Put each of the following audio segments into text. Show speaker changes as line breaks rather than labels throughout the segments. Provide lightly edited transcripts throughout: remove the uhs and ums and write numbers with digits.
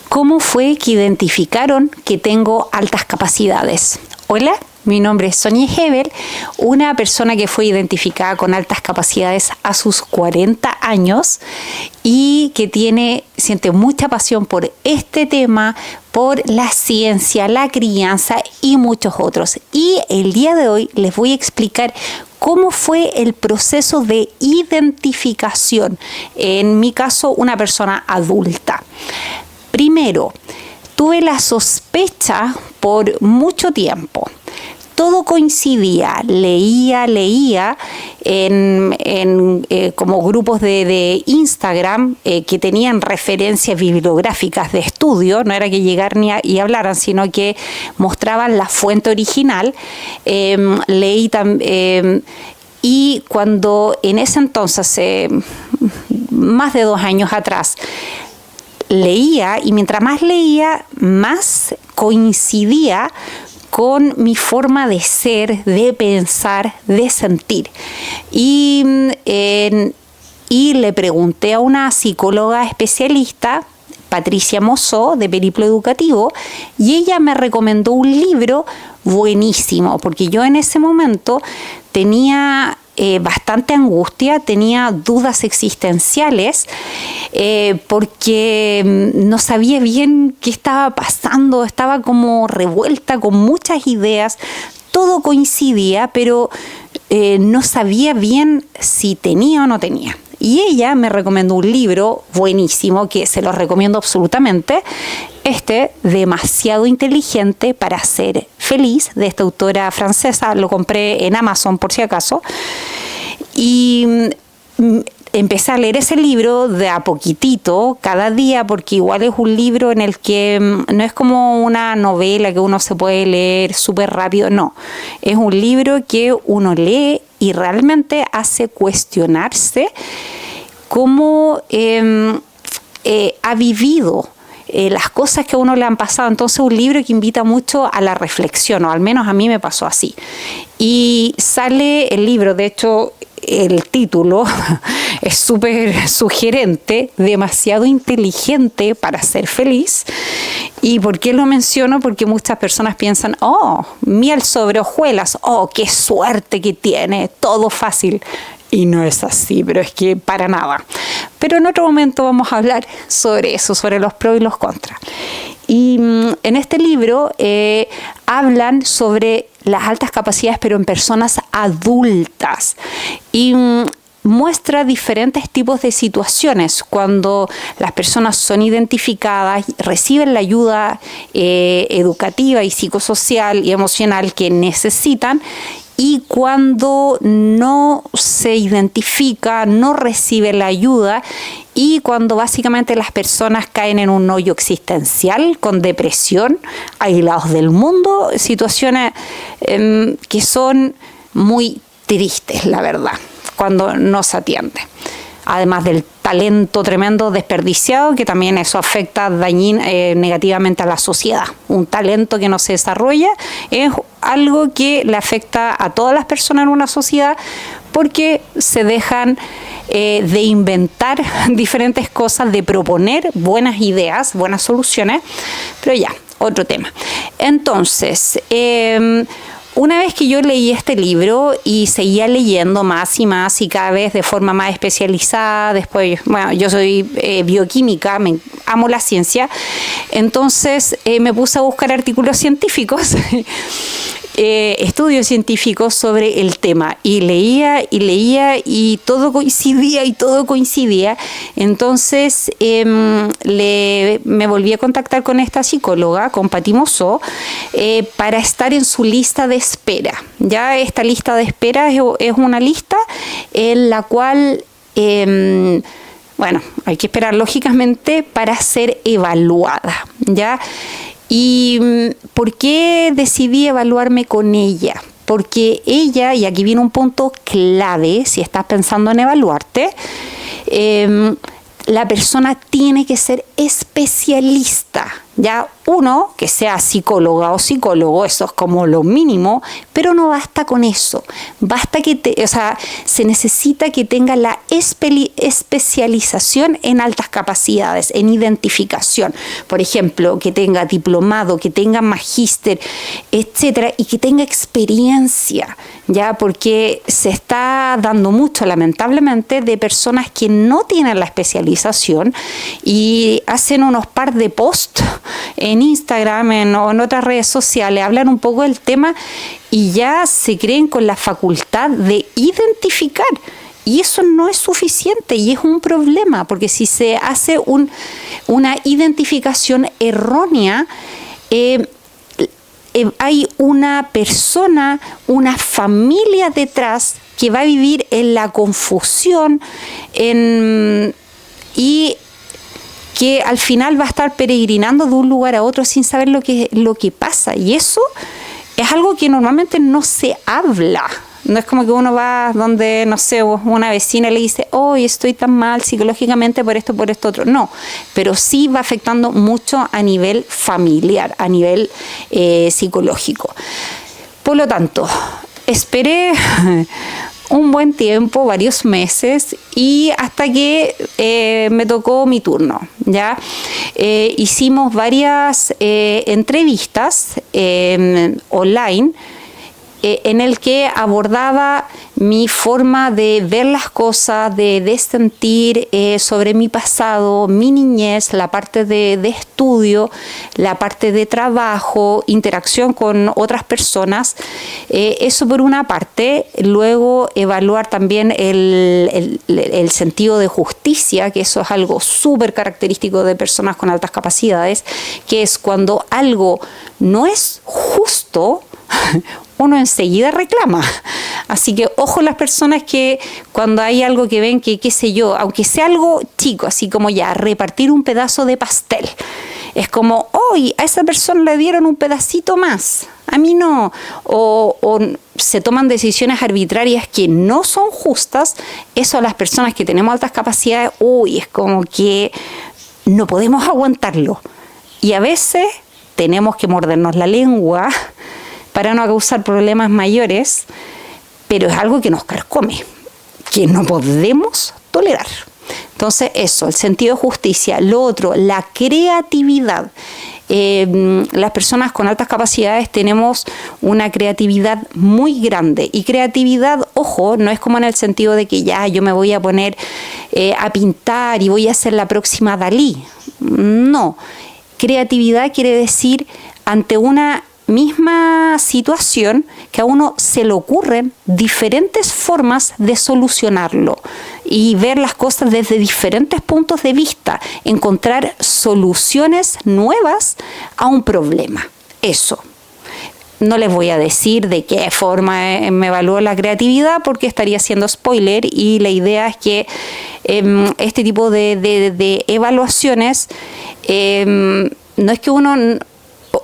¿Cómo fue que identificaron que tengo altas capacidades? Hola, mi nombre es Sonia Hebel, una persona que fue identificada con altas capacidades a sus 40 años y que siente mucha pasión por este tema, por la ciencia, la crianza y muchos otros. Y el día de hoy les voy a explicar cómo fue el proceso de identificación, en mi caso, una persona adulta. Primero, tuve la sospecha por mucho tiempo. Todo coincidía, leía en como grupos de Instagram que tenían referencias bibliográficas de estudio, no era que llegaran y hablaran, sino que mostraban la fuente original. Leí también, y cuando en ese entonces, más de 2 años atrás, leía, y mientras más leía, más coincidía con mi forma de ser, de pensar, de sentir. Y le pregunté a una psicóloga especialista, Patricia Mossó, de Periplo Educativo, y ella me recomendó un libro buenísimo, porque yo en ese momento tenía bastante angustia, tenía dudas existenciales, porque no sabía bien qué estaba pasando, estaba como revuelta con muchas ideas, todo coincidía, pero no sabía bien si tenía o no tenía. Y ella me recomendó un libro buenísimo, que se lo recomiendo absolutamente, Demasiado inteligente para ser feliz, de esta autora francesa. Lo compré en Amazon por si acaso. Y empecé a leer ese libro de a poquitito, cada día, porque igual es un libro en el que no es como una novela que uno se puede leer súper rápido, no. Es un libro que uno lee y realmente hace cuestionarse cómo ha vivido las cosas que a uno le han pasado. Entonces, un libro que invita mucho a la reflexión, o al menos a mí me pasó así. Y sale el libro, de hecho, el título es súper sugerente, Demasiado inteligente para ser feliz. ¿Y por qué lo menciono? Porque muchas personas piensan, miel sobre hojuelas, qué suerte que tiene, todo fácil. Y no es así, pero es que para nada. Pero en otro momento vamos a hablar sobre eso, sobre los pros y los contras. Y en este libro hablan sobre las altas capacidades, pero en personas adultas. Y muestra diferentes tipos de situaciones cuando las personas son identificadas, reciben la ayuda educativa y psicosocial y emocional que necesitan, y cuando no se identifica, no recibe la ayuda, y cuando básicamente las personas caen en un hoyo existencial, con depresión, aislados del mundo, situaciones que son muy tristes, la verdad, cuando no se atiende. Además del talento tremendo desperdiciado, que también eso afecta negativamente a la sociedad. Un talento que no se desarrolla es algo que le afecta a todas las personas en una sociedad, porque se dejan de inventar diferentes cosas, de proponer buenas ideas, buenas soluciones, pero ya, otro tema. Entonces, una vez que yo leí este libro y seguía leyendo más y cada vez de forma más especializada, después, yo soy bioquímica, amo la ciencia, entonces me puse a buscar artículos científicos, estudios científicos sobre el tema, y leía y todo coincidía. Entonces me volví a contactar con esta psicóloga, con Pati Mossó, para estar en su lista de espera. Ya esta lista de espera es una lista en la cual hay que esperar lógicamente para ser evaluada, ¿ya? ¿Y por qué decidí evaluarme con ella? Porque ella, y aquí viene un punto clave, si estás pensando en evaluarte, la persona tiene que ser especialista, Ya uno, que sea psicóloga o psicólogo, eso es como lo mínimo, pero no basta con eso. Basta que se necesita que tenga la especialización en altas capacidades, en identificación. Por ejemplo, que tenga diplomado, que tenga magíster, etcétera, y que tenga experiencia, ya, porque se está dando mucho, lamentablemente, de personas que no tienen la especialización y hacen unos par de posts en Instagram o en otras redes sociales, hablan un poco del tema y ya se creen con la facultad de identificar. Y eso no es suficiente y es un problema, porque si se hace una identificación errónea, hay una persona, una familia detrás que va a vivir en la confusión y que al final va a estar peregrinando de un lugar a otro sin saber lo que pasa. Y eso es algo que normalmente no se habla. No es como que uno va donde, no sé, una vecina le dice, hoy estoy tan mal psicológicamente por esto otro. No, pero sí va afectando mucho a nivel familiar, a nivel psicológico. Por lo tanto, esperé un buen tiempo, varios meses, y hasta que me tocó mi turno, ¿ya? Hicimos varias entrevistas online, en el que abordaba mi forma de ver las cosas, de sentir sobre mi pasado, mi niñez, la parte de estudio, la parte de trabajo, interacción con otras personas. Eso por una parte. Luego evaluar también el sentido de justicia, que eso es algo súper característico de personas con altas capacidades, que es cuando algo no es justo, uno enseguida reclama. Así que ojo las personas que cuando hay algo que ven que, qué sé yo, aunque sea algo chico, así como ya repartir un pedazo de pastel, es como, hoy a esa persona le dieron un pedacito más, a mí no, o se toman decisiones arbitrarias que no son justas. Eso a las personas que tenemos altas capacidades, es como que no podemos aguantarlo. Y a veces tenemos que mordernos la lengua para no causar problemas mayores, pero es algo que nos carcome, que no podemos tolerar. Entonces eso, el sentido de justicia. Lo otro, la creatividad. Las personas con altas capacidades tenemos una creatividad muy grande, y creatividad, ojo, no es como en el sentido de que ya yo me voy a poner a pintar y voy a ser la próxima Dalí. No, creatividad quiere decir ante una misma situación que a uno se le ocurren diferentes formas de solucionarlo y ver las cosas desde diferentes puntos de vista, encontrar soluciones nuevas a un problema. Eso. No les voy a decir de qué forma me evalúo la creatividad porque estaría haciendo spoiler, y la idea es que este tipo de evaluaciones no es que uno...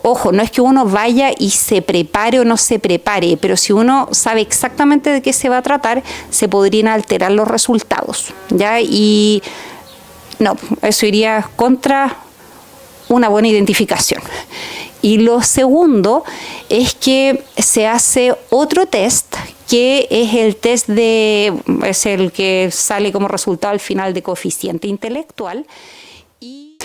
Ojo, no es que uno vaya y se prepare o no se prepare, pero si uno sabe exactamente de qué se va a tratar, se podrían alterar los resultados, ¿ya? Y no, eso iría contra una buena identificación. Y lo segundo es que se hace otro test, que es el test es el que sale como resultado al final de coeficiente intelectual. Y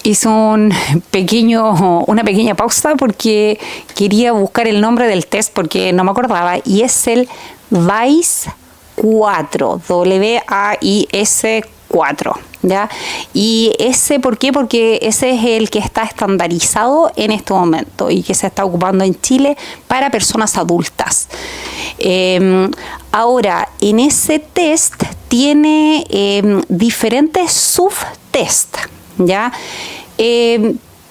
hice una pequeña pausa porque quería buscar el nombre del test porque no me acordaba, y es el WAIS 4, WAIS 4, ¿ya? Y ese, ¿por qué? Porque ese es el que está estandarizado en este momento y que se está ocupando en Chile para personas adultas. Ahora, en ese test tiene diferentes subtests, ¿ya?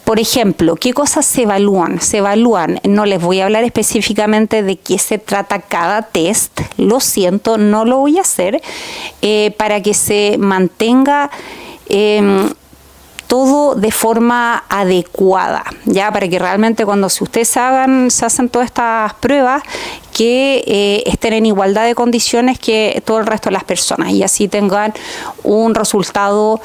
Por ejemplo, ¿qué cosas se evalúan? Se evalúan, no les voy a hablar específicamente de qué se trata cada test, lo siento, no lo voy a hacer, para que se mantenga todo de forma adecuada, ya, para que realmente cuando ustedes se hacen todas estas pruebas, que estén en igualdad de condiciones que todo el resto de las personas y así tengan un resultado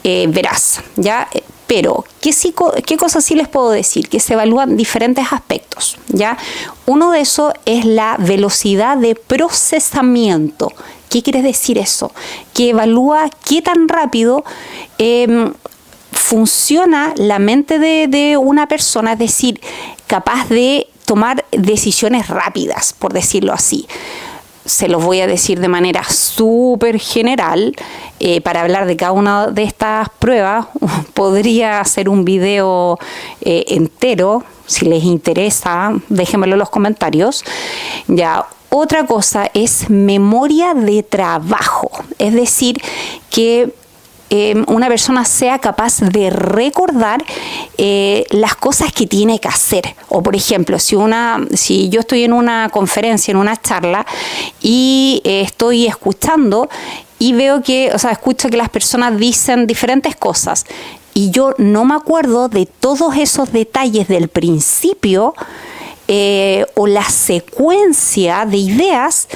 veraz, ¿ya? Pero, ¿qué cosas sí les puedo decir? Que se evalúan diferentes aspectos, ¿ya? Uno de esos es la velocidad de procesamiento. ¿Qué quiere decir eso? Que evalúa qué tan rápido funciona la mente de una persona, es decir, capaz de tomar decisiones rápidas, por decirlo así. Se los voy a decir de manera súper general. Para hablar de cada una de estas pruebas, podría hacer un video entero. Si les interesa, déjenmelo en los comentarios. Ya, otra cosa es memoria de trabajo. Es decir, que una persona sea capaz de recordar las cosas que tiene que hacer. O por ejemplo, si yo estoy en una conferencia, en una charla, y estoy escuchando y escucho que las personas dicen diferentes cosas y yo no me acuerdo de todos esos detalles del principio o la secuencia de ideas,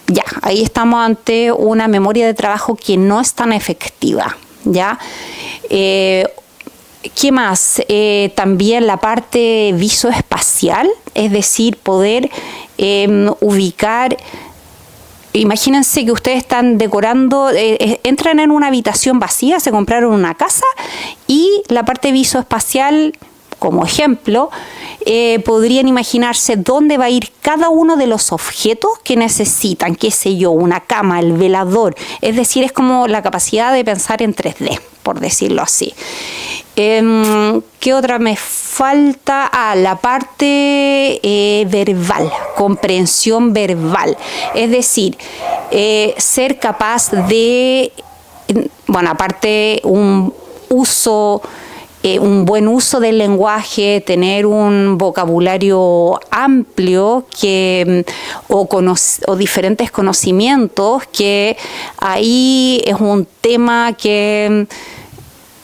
ya, ahí estamos ante una memoria de trabajo que no es tan efectiva, ¿ya? ¿Qué más? También la parte visoespacial, es decir, poder ubicar. Imagínense que ustedes están decorando, entran en una habitación vacía, se compraron una casa y la parte visoespacial, como ejemplo, podrían imaginarse dónde va a ir cada uno de los objetos que necesitan, qué sé yo, una cama, el velador. Es decir, es como la capacidad de pensar en 3D, por decirlo así. ¿Qué otra me falta? La parte verbal, comprensión verbal. Es decir, ser capaz de, aparte un buen uso del lenguaje, tener un vocabulario amplio o diferentes conocimientos, que ahí es un tema que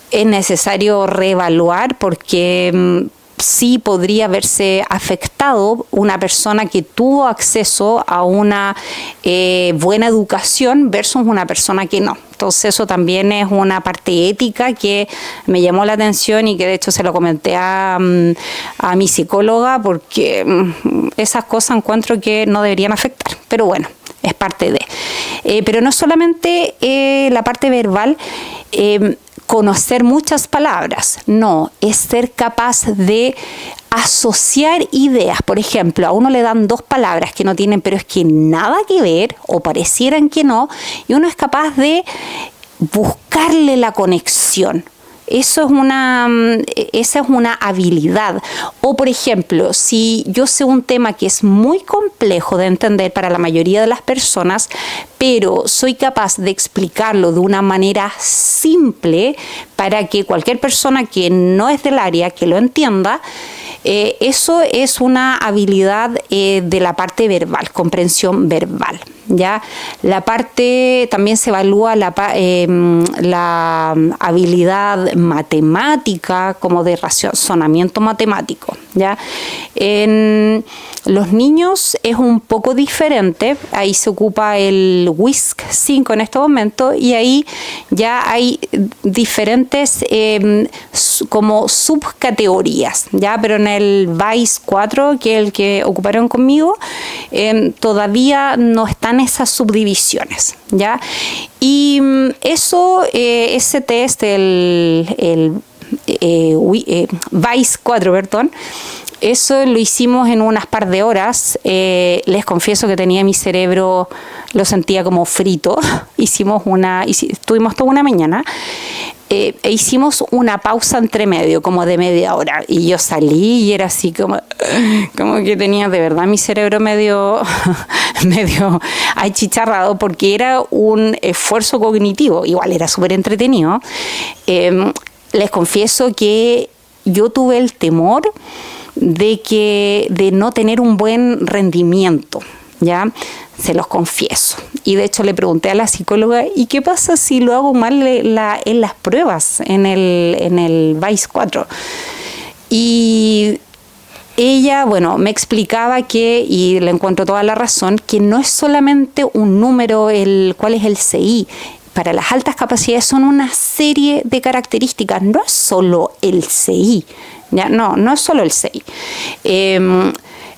es necesario reevaluar porque sí podría verse afectado una persona que tuvo acceso a una buena educación versus una persona que no. Entonces eso también es una parte ética que me llamó la atención y que de hecho se lo comenté a mi psicóloga, porque esas cosas encuentro que no deberían afectar. Pero bueno, es parte de. Pero no solamente la parte verbal, conocer muchas palabras, no, es ser capaz de asociar ideas. Por ejemplo, a uno le dan 2 palabras que no tienen, pero es que nada que ver, o parecieran que no, y uno es capaz de buscarle la conexión. Esa es una habilidad. O, por ejemplo, si yo sé un tema que es muy complejo de entender para la mayoría de las personas, pero soy capaz de explicarlo de una manera simple para que cualquier persona que no es del área, que lo entienda, eso es una habilidad de la parte verbal, comprensión verbal, ¿ya? La parte, también se evalúa la habilidad matemática, como de razonamiento matemático, ¿ya? En los niños es un poco diferente, ahí se ocupa el WISC-5 en este momento, y ahí ya hay diferentes como subcategorías, ¿ya? Pero en el VICE-4, que es el que ocuparon conmigo, todavía no están esas subdivisiones, ¿ya? Y ese test, el VICE-4, perdón, eso lo hicimos en unas par de horas. Les confieso que tenía mi cerebro, lo sentía como frito. Estuvimos toda una mañana. Hicimos una pausa entre medio, como de media hora. Y yo salí y era así como que tenía de verdad mi cerebro medio achicharrado, porque era un esfuerzo cognitivo. Igual era súper entretenido. Les confieso que yo tuve el temor de no tener un buen rendimiento, ¿ya? Se los confieso. Y de hecho le pregunté a la psicóloga, ¿y qué pasa si lo hago mal en las pruebas, en el VICE-4? Y ella, me explicaba y le encuentro toda la razón, que no es solamente un número cuál es el CI, para las altas capacidades son una serie de características, no es solo el CI, ¿ya? No es solo el CI.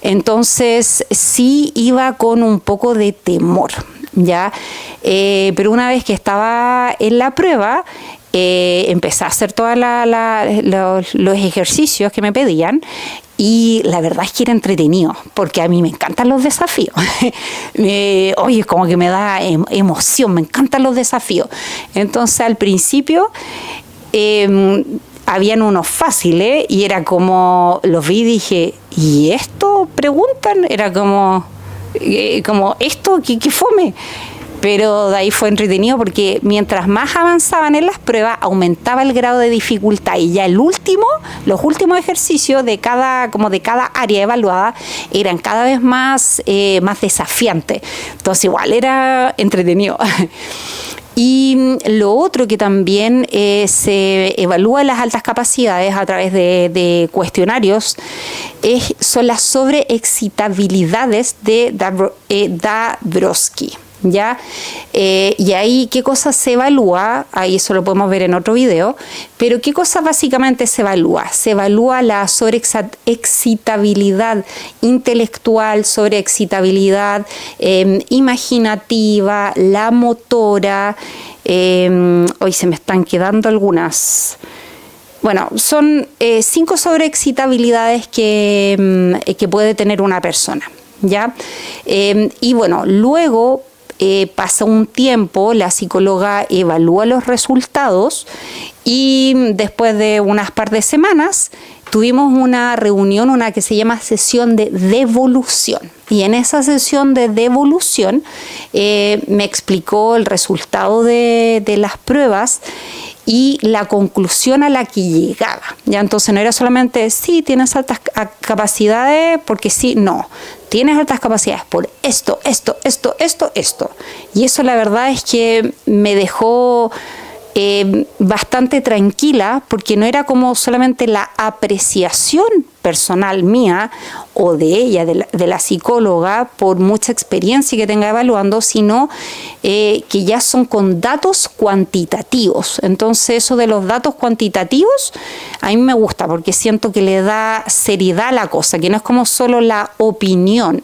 Entonces sí iba con un poco de temor, ¿ya? Pero una vez que estaba en la prueba, empecé a hacer todos los ejercicios que me pedían y la verdad es que era entretenido porque a mí me encantan los desafíos. Oye, como que me da emoción, me encantan los desafíos. Entonces al principio habían unos fáciles y era como, los vi y dije, ¿y esto? Preguntan, era como esto, ¿qué fome? Pero de ahí fue entretenido porque mientras más avanzaban en las pruebas, aumentaba el grado de dificultad y ya los últimos ejercicios de cada área evaluada eran cada vez más desafiantes. Entonces igual era entretenido. Y lo otro que también se evalúa en las altas capacidades a través de cuestionarios son las sobreexcitabilidades de Dabrowski. ¿Ya? Y ahí, ¿qué cosa se evalúa? Ahí eso lo podemos ver en otro video, pero ¿qué cosa básicamente se evalúa? Se evalúa la sobreexcitabilidad intelectual, sobreexcitabilidad imaginativa, la motora. Hoy se me están quedando algunas. Bueno, son 5 sobreexcitabilidades que puede tener una persona, ¿ya? Y bueno, luego pasa un tiempo, la psicóloga evalúa los resultados y después de unas par de semanas tuvimos una reunión, una que se llama sesión de devolución. Y en esa sesión de devolución me explicó el resultado de las pruebas y la conclusión a la que llegaba. Ya, entonces no era solamente, sí, tienes altas capacidades porque sí, no. Tienes altas capacidades por esto. Y eso la verdad es que me dejó bastante tranquila porque no era como solamente la apreciación personal mía o de ella, de la psicóloga, por mucha experiencia que tenga evaluando, sino que ya son con datos cuantitativos. Entonces eso de los datos cuantitativos a mí me gusta porque siento que le da seriedad a la cosa, que no es como solo la opinión,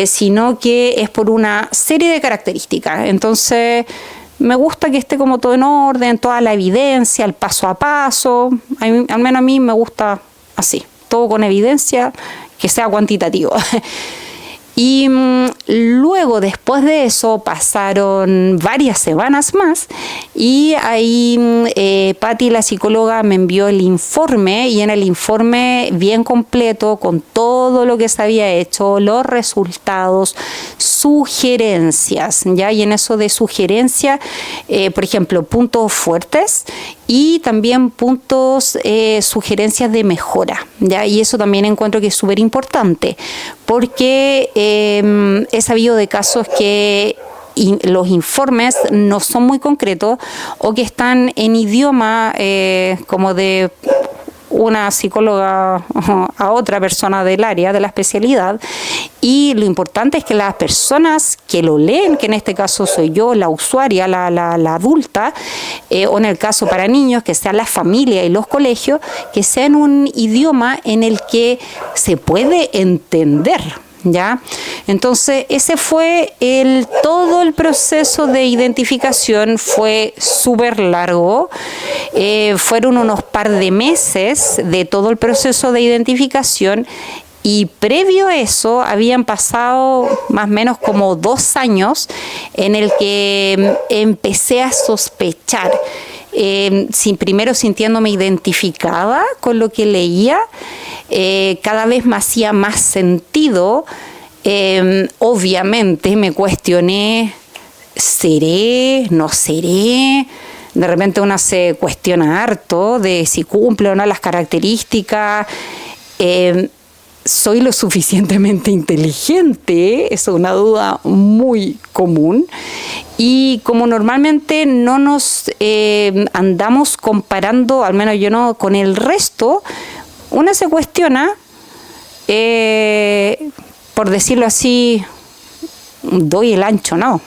sino que es por una serie de características. Entonces me gusta que esté como todo en orden, toda la evidencia, el paso a paso. Al menos a mí me gusta así, todo con evidencia, que sea cuantitativo. Y luego, después de eso, pasaron varias semanas más y ahí Patti, la psicóloga, me envió el informe y en el informe bien completo con todo lo que se había hecho, los resultados, sugerencias, ¿ya? Y en eso de sugerencias, por ejemplo, puntos fuertes y también sugerencias de mejora, ¿ya? Y eso también encuentro que es súper importante porque he sabido de casos que los informes no son muy concretos o que están en idioma como de una psicóloga a otra persona del área, de la especialidad, y lo importante es que las personas que lo leen, que en este caso soy yo, la usuaria, la adulta, o en el caso para niños, que sean las familias y los colegios, que sean un idioma en el que se puede entender, ¿ya? Entonces ese fue todo el proceso de identificación. Fue súper largo, fueron unos par de meses de todo el proceso de identificación y previo a eso habían pasado más o menos como 2 años en el que empecé a sospechar, primero sintiéndome identificada con lo que leía. Cada vez me hacía más sentido. Obviamente me cuestioné, ¿seré? ¿No seré? De repente uno se cuestiona harto de si cumple o no las características. ¿Soy lo suficientemente inteligente? Esa es una duda muy común. Y como normalmente no nos andamos comparando, al menos yo no, con el resto, uno se cuestiona, por decirlo así, doy el ancho, ¿no?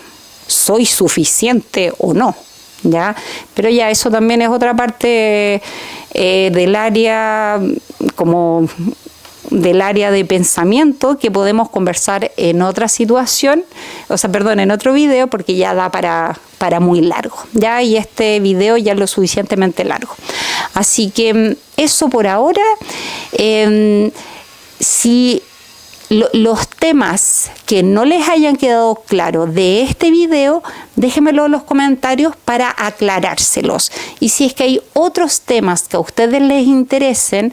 soy suficiente o no, ¿ya? Pero ya eso también es otra parte del área de pensamiento que podemos conversar en otra situación, en otro video, porque ya da para muy largo, ¿ya? Y este video ya es lo suficientemente largo. Así que eso por ahora. Si los temas que no les hayan quedado claros de este video, déjenmelo en los comentarios para aclarárselos. Y si es que hay otros temas que a ustedes les interesen,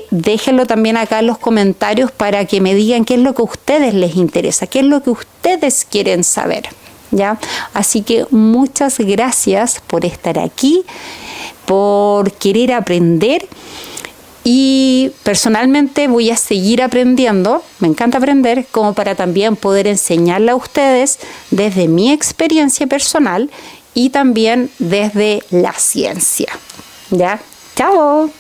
déjenlo también acá en los comentarios para que me digan qué es lo que a ustedes les interesa, qué es lo que ustedes quieren saber, ¿ya? Así que muchas gracias por estar aquí, por querer aprender. Y personalmente voy a seguir aprendiendo, me encanta aprender, como para también poder enseñarle a ustedes desde mi experiencia personal y también desde la ciencia. ¿Ya? ¡Chao!